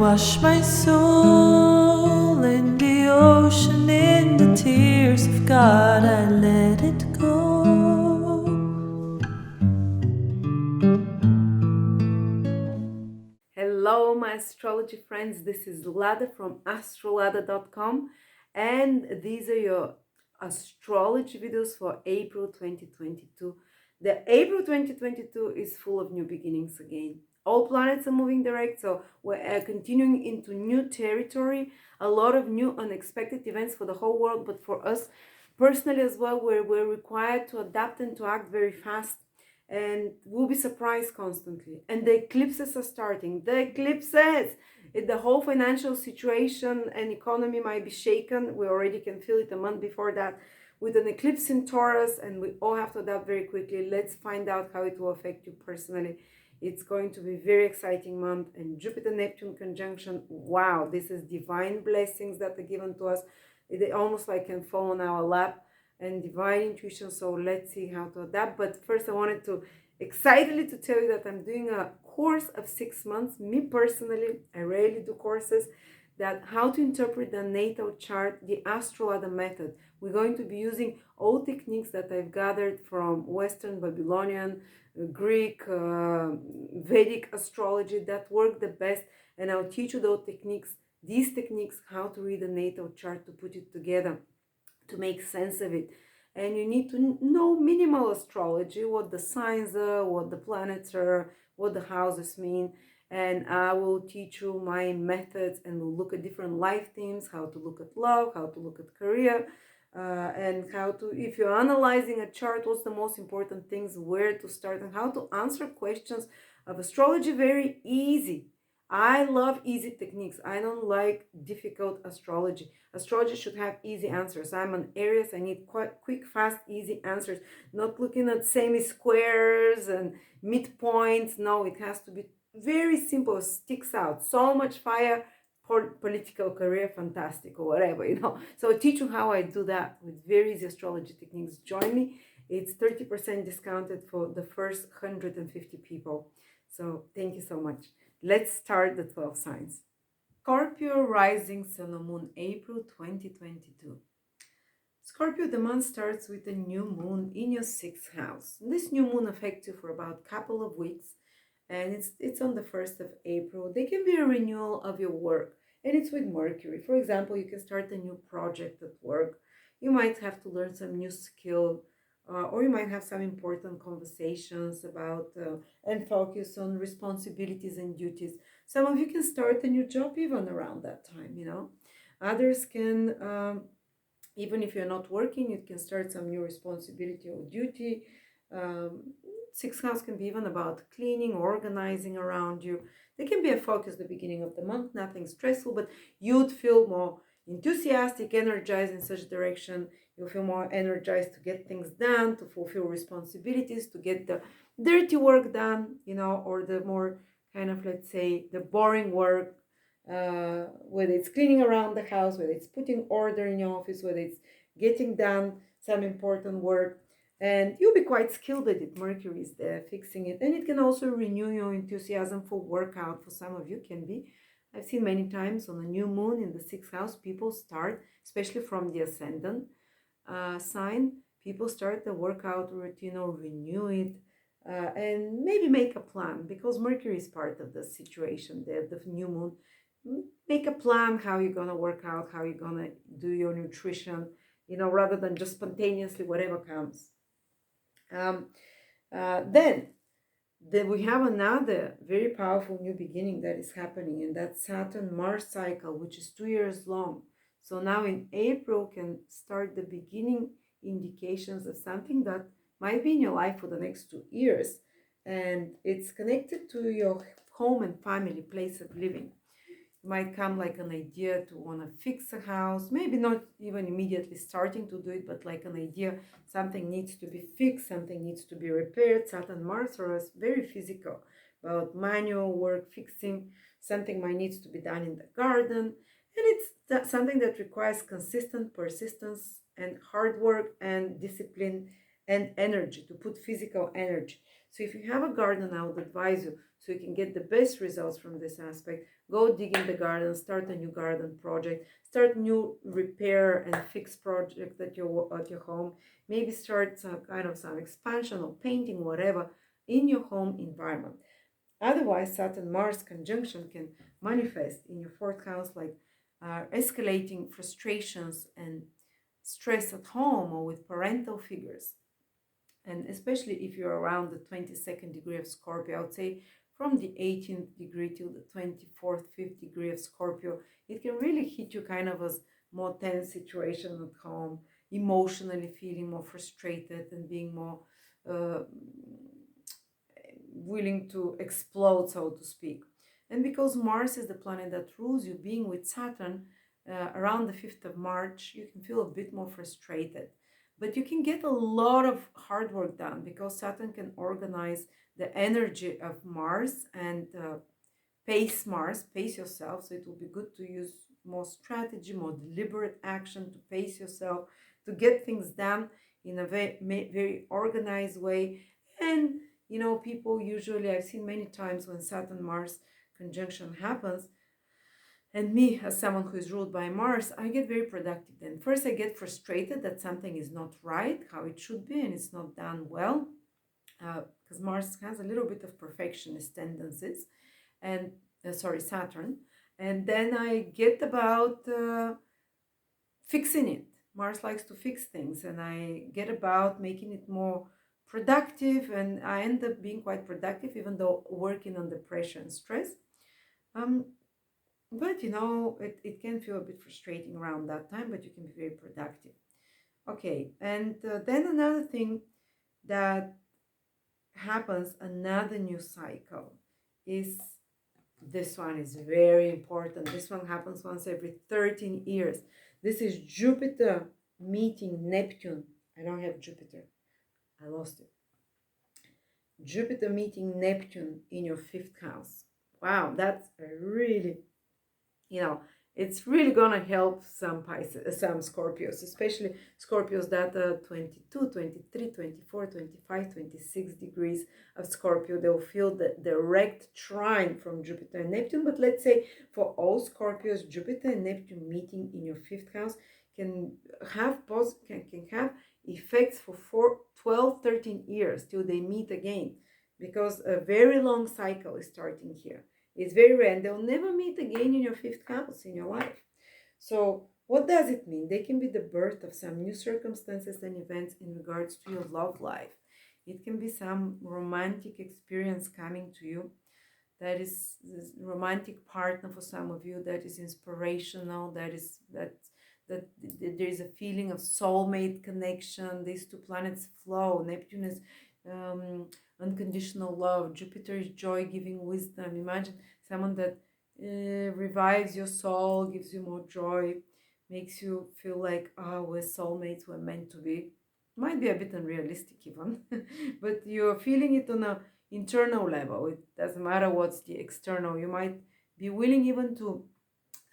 wash my soul in the ocean, in the tears of God, I let it go. Hello, my astrology friends. This is Lada from AstroLada.com, and these are your astrology videos for April 2022. The April 2022 is full of new beginnings again. All planets are moving direct, so we're continuing into new territory. A lot of new unexpected events for the whole world, but for us personally as well, where we're required to adapt and to act very fast, and we'll be surprised constantly. And the eclipses are starting. The eclipses! The whole financial situation and economy might be shaken. We already can feel it a month before that with an eclipse in Taurus, and we all have to adapt very quickly. Let's find out how it will affect you personally. It's going to be a very exciting month. And Jupiter Neptune conjunction, wow, this is divine blessings that are given to us. They almost like can fall on our lap, and divine intuition. So let's see how to adapt. But first I wanted to excitedly to tell you that I'm doing a course of 6 months. Me personally, I rarely do courses, that how to interpret the natal chart, the AstroLada method. We're going to be using all techniques that I've gathered from Western Babylonian, Greek, Vedic astrology that work the best, and I'll teach you these techniques, how to read a natal chart, to put it together, to make sense of it. And you need to know minimal astrology, what the signs are, what the planets are, what the houses mean. And I will teach you my methods, and we'll look at different life themes, how to look at love, how to look at career, and how to, if you're analyzing a chart, what's the most important things, where to start, and how to answer questions of astrology very easy. I love easy techniques. I don't like difficult astrology. Astrology should have easy answers. I'm an Aries. I need quite quick, fast, easy answers. Not looking at semi-squares and midpoints. No, it has to be very simple, sticks out. So much fire, political career, fantastic, or whatever, So I teach you how I do that with very easy astrology techniques. Join me. It's 30% discounted for the first 150 people. So thank you so much. Let's start the 12 signs. Scorpio rising sun or moon, April 2022. Scorpio, the month starts with a new moon in your 6th house. This new moon affects you for about a couple of weeks, and it's on the 1st of April. There can be a renewal of your work, and it's with Mercury. For example, you can start a new project at work. You might have to learn some new skill, or you might have some important conversations about and focus on responsibilities and duties. Some of you can start a new job even around that time, Others can, even if you're not working, you can start some new responsibility or duty. Um, 6th house can be even about cleaning, organizing around you. There can be a focus at the beginning of the month, nothing stressful, but you'd feel more enthusiastic, energized in such direction. You'll feel more energized to get things done, to fulfill responsibilities, to get the dirty work done, or the more kind of, let's say, the boring work, whether it's cleaning around the house, whether it's putting order in your office, whether it's getting done some important work. And you'll be quite skilled at it. Mercury is there fixing it. And it can also renew your enthusiasm for workout. For some of you, can be. I've seen many times on a new moon in the 6th house, people start, especially from the ascendant sign, people start the workout routine or renew it, and maybe make a plan, because Mercury is part of the situation there, the new moon. Make a plan how you're going to work out, how you're going to do your nutrition, rather than just spontaneously whatever comes. Then we have another very powerful new beginning that is happening, and that's Saturn-Mars cycle, which is 2 years long. So now in April can start the beginning indications of something that might be in your life for the next 2 years, and it's connected to your home and family, place of living. Might come like an idea to want to fix a house, maybe not even immediately starting to do it, but like an idea, something needs to be fixed, something needs to be repaired. Saturn-Mars is very physical, about manual work, fixing something might needs to be done in the garden, and it's something that requires consistent persistence and hard work and discipline and energy, to put physical energy. So if you have a garden, I would advise you, so you can get the best results from this aspect, go dig in the garden, start a new garden project, start new repair and fix project at your home, maybe start some kind of some expansion or painting, whatever, in your home environment. Otherwise, Saturn-Mars conjunction can manifest in your fourth house, like escalating frustrations and stress at home or with parental figures. And especially if you're around the 22nd degree of Scorpio, I would say from the 18th degree to the 24th, 5th degree of Scorpio, it can really hit you kind of as more tense situation at home, emotionally feeling more frustrated and being more uh, willing to explode, so to speak. And because Mars is the planet that rules you, being with Saturn around the 5th of March, you can feel a bit more frustrated. But you can get a lot of hard work done because Saturn can organize the energy of Mars and pace yourself. So it will be good to use more strategy, more deliberate action to pace yourself, to get things done in a very organized way. And people usually, I've seen many times when Saturn Mars conjunction happens, and me as someone who is ruled by Mars, I get very productive. Then first I get frustrated that something is not right, how it should be, and it's not done well, because Mars has a little bit of perfectionist tendencies, and sorry, Saturn. And then I get about fixing it. Mars likes to fix things, and I get about making it more productive, and I end up being quite productive, even though working under pressure and stress. Um, but it can feel a bit frustrating around that time, but you can be very productive. Okay, and then another thing that happens, another new cycle, is this one is very important. This one happens once every 13 years. This is Jupiter meeting Neptune. I don't have Jupiter. I lost it. Jupiter meeting Neptune in your fifth house. Wow, that's a really, it's really gonna help some Pisces, some Scorpios, especially Scorpios that are 22, 23, 24, 25, 26 degrees of Scorpio. They'll feel the direct trine from Jupiter and Neptune. But let's say for all Scorpios, Jupiter and Neptune meeting in your fifth house can have can have effects for 12, 13 years till they meet again, because a very long cycle is starting here. It's very rare, and they'll never meet again in your fifth house in your life. So what does it mean? They can be the birth of some new circumstances and events in regards to your love life. It can be some romantic experience coming to you, that is this romantic partner for some of you, that is inspirational, that there is a feeling of soulmate connection. These two planets flow. Neptune is unconditional love. Jupiter is joy, giving wisdom. Imagine someone that revives your soul, gives you more joy, makes you feel like, oh, we're soulmates, we're meant to be. Might be a bit unrealistic even, but you're feeling it on a internal level. It doesn't matter what's the external. You might be willing even to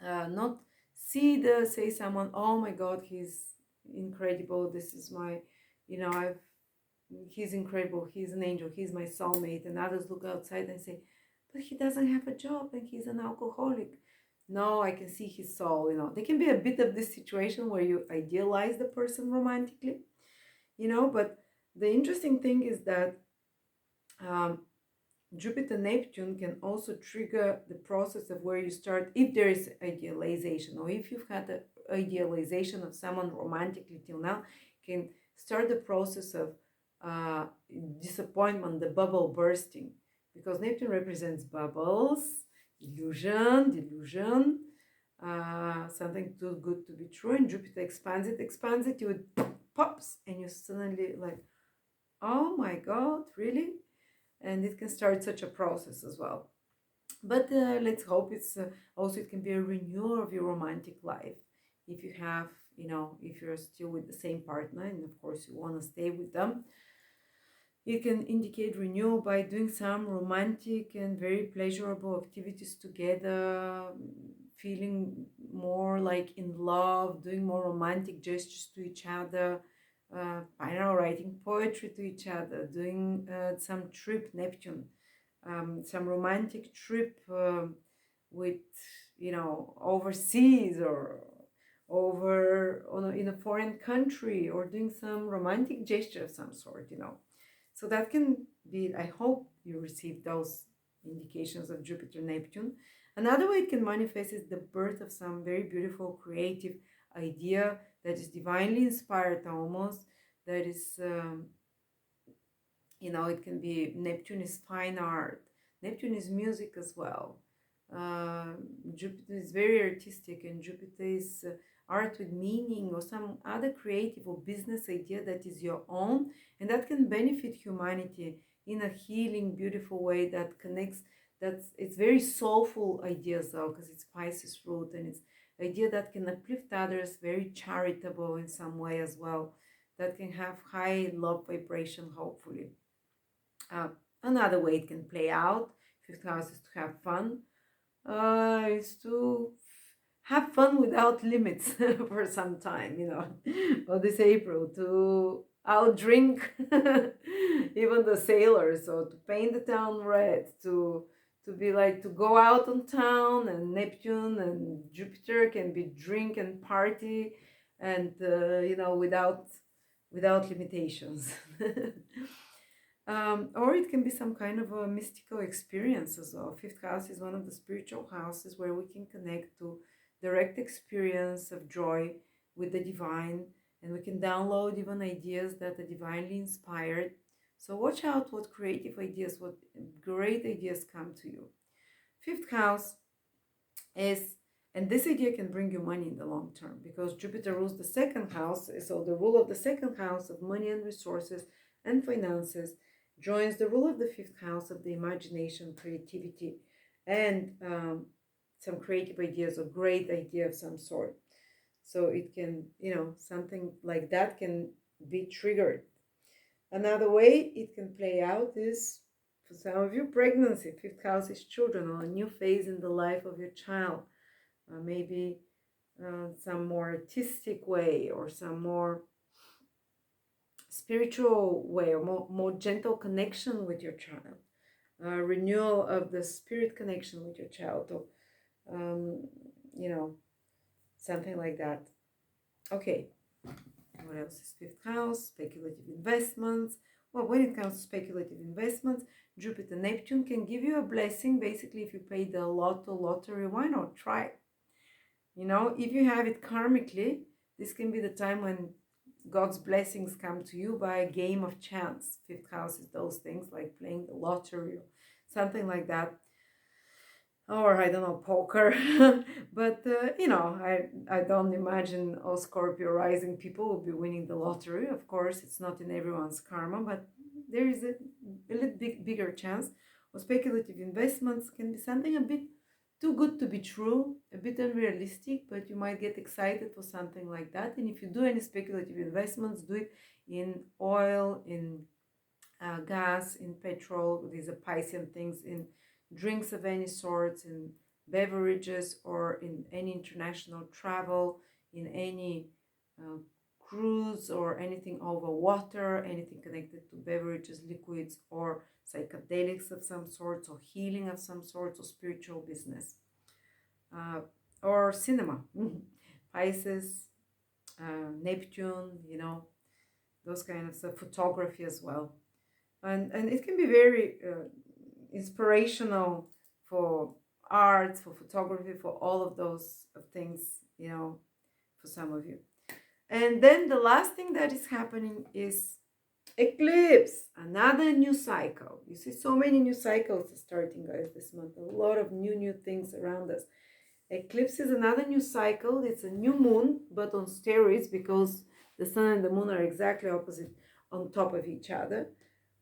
not see say someone, oh my god, he's incredible, this is my, I've he's incredible, he's an angel, he's my soulmate, and others look outside and say, but he doesn't have a job and he's an alcoholic. No, I can see his soul. There can be a bit of this situation where you idealize the person romantically, but the interesting thing is that um, Jupiter Neptune can also trigger the process of where you start, if there is idealization, or if you've had the idealization of someone romantically till now, can start the process of uh, disappointment, the bubble bursting, because Neptune represents bubbles, delusion, something too good to be true, and Jupiter expands it, you pops, and you suddenly like, oh my god, really? And it can start such a process as well. But let's hope it's also it can be a renewal of your romantic life, if you have, if you're still with the same partner, and of course you want to stay with them. You can indicate renewal by doing some romantic and very pleasurable activities together, feeling more like in love, doing more romantic gestures to each other, I don't know, writing poetry to each other, doing some trip, Neptune, some romantic trip with, overseas or in a foreign country, or doing some romantic gesture of some sort. So that can be, I hope you receive those indications of Jupiter Neptune. Another way it can manifest is the birth of some very beautiful creative idea that is divinely inspired almost, that is it can be, Neptune is fine art, Neptune is music as well. uh, Jupiter is very artistic, and Jupiter is art with meaning, or some other creative or business idea that is your own and that can benefit humanity in a healing, beautiful way that connects. It's very soulful ideas though, because it's Pisces root, and it's idea that can uplift others, very charitable in some way as well, that can have high love vibration, hopefully. uh, Another way it can play out, fifth house, is to have fun, is to have fun without limits for some time, or this April, to outdrink even the sailors, or to paint the town red, to be like, to go out on town, and Neptune and Jupiter can be drink and party, and without limitations. Or it can be some kind of a mystical experience as well. Fifth house is one of the spiritual houses where we can connect to direct experience of joy with the divine, and we can download even ideas that are divinely inspired. So watch out what creative ideas, what great ideas come to you. Fifth house is, and this idea can bring you money in the long term, because Jupiter rules the second house. So the rule of the second house of money and resources and finances joins the rule of the fifth house of the imagination, creativity, and some creative ideas or great idea of some sort. So it can, something like that can be triggered. Another way it can play out is, for some of you, pregnancy. Fifth house is children, or a new phase in the life of your child. Maybe some more artistic way, or some more spiritual way, or more gentle connection with your child, renewal of the spirit connection with your child, or um, you know something like that. Okay, what else is fifth house? Speculative investments. Well, when it comes to speculative investments, Jupiter Neptune can give you a blessing. Basically, if you play the lottery, why not try? If you have it karmically, this can be the time when God's blessings come to you by a game of chance. Fifth house is those things like playing the lottery or something like that. Or I don't know, poker. But I don't imagine all Scorpio rising people will be winning the lottery. Of course, it's not in everyone's karma, but there is a little bigger chance. Or speculative investments can be something a bit too good to be true, a bit unrealistic, but you might get excited for something like that. And if you do any speculative investments, do it in oil, in gas, in petrol, these are Piscean things, in drinks of any sorts, in beverages, or in any international travel, in any uh, cruise, or anything over water, anything connected to beverages, liquids, or psychedelics of some sort, or healing of some sort, or spiritual business, or cinema. Pisces, Neptune, those kind of stuff, photography as well. And it can be very inspirational for art, for photography, for all of those things, for some of you. And then the last thing that is happening is eclipse, another new cycle. You see so many new cycles starting, guys, this month. A lot of new things around us. Eclipse is another new cycle. It's a new moon, but on steroids, because the sun and the moon are exactly opposite on top of each other.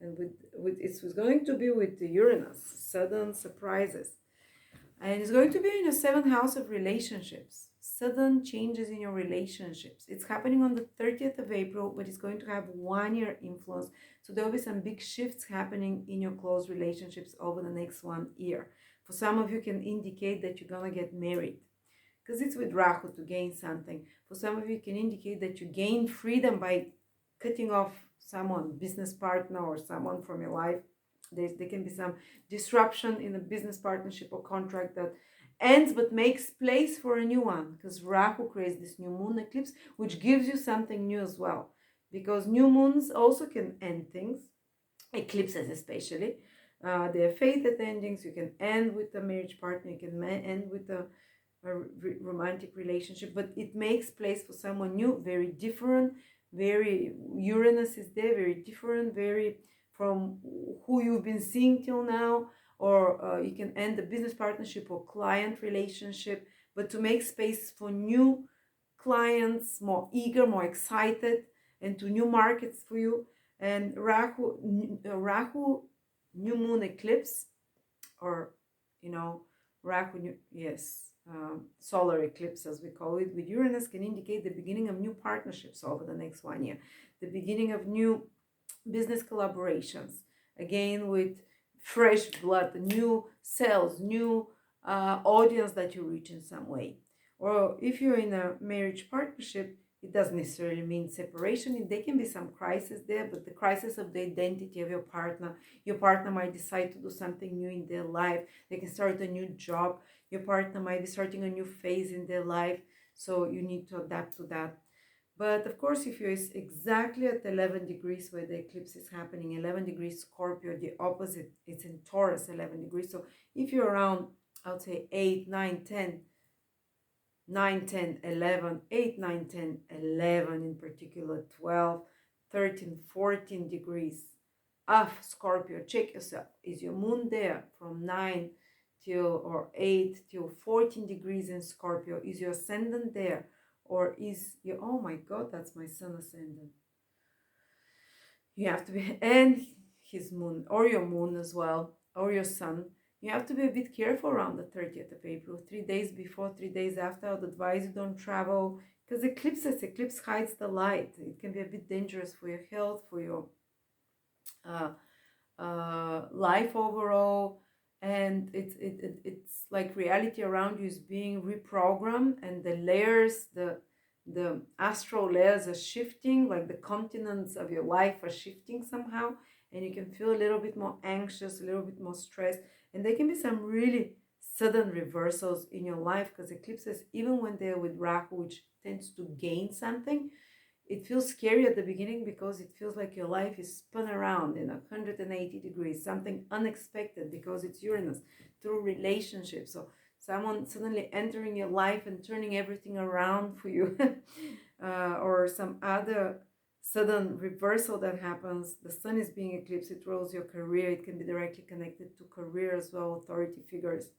And it was going to be with the Uranus, sudden surprises. And it's going to be in your seventh house of relationships, sudden changes in your relationships. It's happening on the 30th of April, but it's going to have 1 year influence. So there will be some big shifts happening in your close relationships over the next 1 year. For some of you, can indicate that you're going to get married, because it's with Rahu, to gain something. For some of you, can indicate that you gain freedom by cutting off someone, business partner or someone from your life. There can be some disruption in a business partnership or contract that ends but makes place for a new one, because Rahu creates this new moon eclipse, which gives you something new as well. Because new moons also can end things, eclipses especially. They're fated endings. You can end with a marriage partner, you can end with a romantic relationship, but it makes place for someone new, very different, very Uranus is there, very different, very from who you've been seeing till now. Or you can end a business partnership or client relationship, but to make space for new clients, more eager, more excited, and to new markets for you. And Rahu new moon eclipse, or Rahu, yes, solar eclipse as we call it, with Uranus can indicate the beginning of new partnerships over the next 1 year, the beginning of new business collaborations, again with fresh blood, new sales, new audience that you reach in some way. Or if you're in a marriage partnership, it doesn't necessarily mean separation. There can be some crisis there, but the crisis of the identity of your partner might decide to do something new in their life. They can start a new job. Your partner might be starting a new phase in their life, so you need to adapt to that. But of course, if you're exactly at 11 degrees where the eclipse is happening, 11 degrees Scorpio, the opposite, it's in Taurus, 11 degrees. So if you're around, I would say 8, 9, 10, 9, 10, 11, 8, 9, 10, 11 in particular, 12, 13, 14 degrees of Scorpio. Check yourself. Is your moon there from 9 till or 8 till 14 degrees in Scorpio? Is your ascendant there? Or is your, oh my God, that's my sun ascendant. You have to be, and his moon, or your moon as well, or your sun. You have to be a bit careful around the 30th of April, 3 days before, 3 days after. I would advise you don't travel, because eclipse hides the light. It can be a bit dangerous for your health, for your life overall. And it's like reality around you is being reprogrammed, and the layers, the astral layers are shifting, like the continents of your life are shifting somehow, and you can feel a little bit more anxious, a little bit more stressed. And there can be some really sudden reversals in your life, because eclipses, even when they're with Rahu, which tends to gain something, it feels scary at the beginning, because it feels like your life is spun around in 180 degrees, something unexpected, because it's Uranus, through relationships. So someone suddenly entering your life and turning everything around for you, or some other sudden reversal that happens. The sun is being eclipsed, it rules your career. It can be directly connected to career as well, authority figures.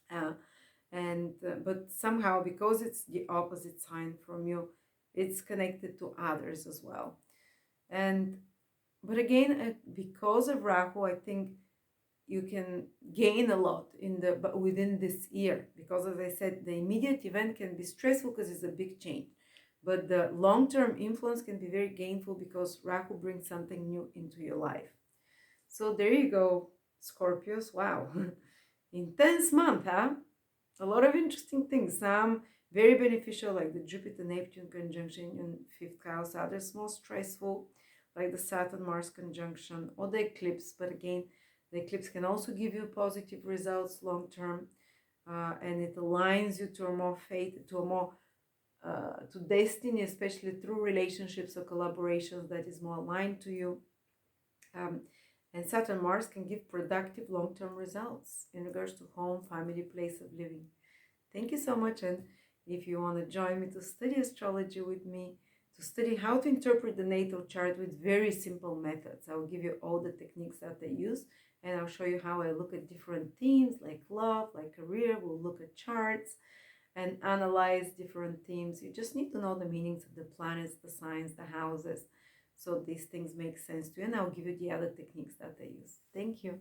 But somehow, because it's the opposite sign from you, it's connected to others as well. But again, because of Rahu, I think you can gain a lot within this year, because as I said, the immediate event can be stressful because it's a big change, but the long-term influence can be very gainful, because Rahu brings something new into your life. So there you go, Scorpios. Wow. Intense month, huh? A lot of interesting things. Some very beneficial, like the Jupiter Neptune conjunction in 5th house. Others more stressful, like the Saturn-Mars conjunction or the eclipse. But again, the eclipse can also give you positive results long term, and it aligns you to a more fate, to a more to destiny, especially through relationships or collaborations that is more aligned to you. And Saturn-Mars can give productive long-term results in regards to home, family, place of living. Thank you so much. And if you want to join me to study astrology with me, to study how to interpret the natal chart with very simple methods, I will give you all the techniques that I use, and I'll show you how I look at different themes like love, like career. We'll look at charts and analyze different themes. You just need to know the meanings of the planets, the signs, the houses, so these things make sense to you, and I'll give you the other techniques that I use. Thank you.